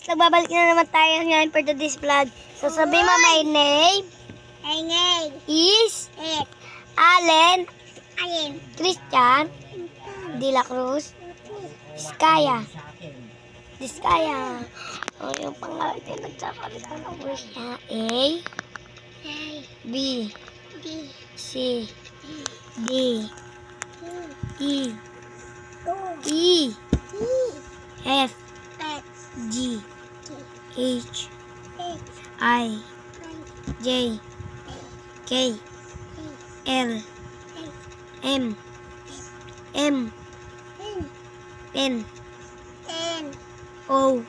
Nagbabalik na naman tayo ngayon for today's vlog. So sabi mo, my name is Allen Christian De La Cruz Diskaya. O yung pangalan din nagsasalita ng voice niya. A B C D E F G H I J K L M N O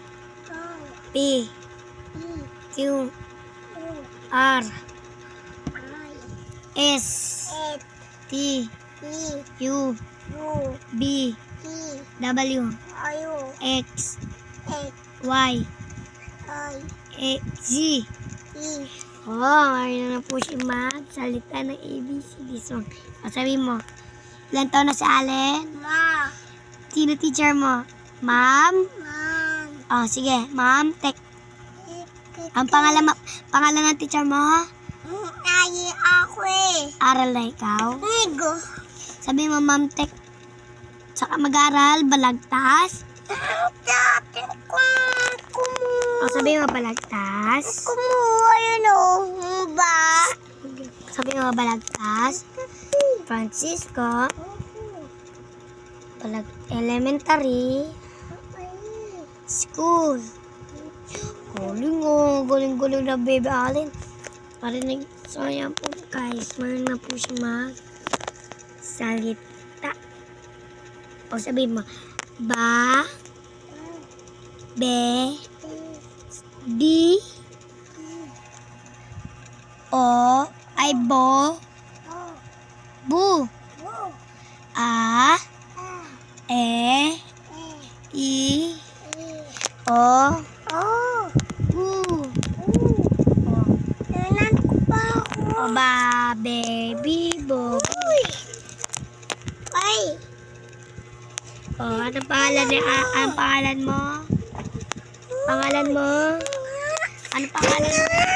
P Q R S T U B W X Y Z. Ngayon na po si magsalita ng ABCD song. Sabi mo, ilan taon na si Allen? Sino teacher mo? Ma'am? Sige, ma'am. Ang pangalan ng teacher mo? Aral na ikaw? Sabi mo, ma'am, saka mag-aral, balagtas? Sabi mo, balagtas? Sabi mo, balagtas? Francisco? Elementary school. Galing na baby Allen. Parinig. So, ayan po guys. Meron na po siya magsalita. O sabihin mo, B O ay bo bu E I O baby bo. Ano pangalan mo? Ano pangalan mo?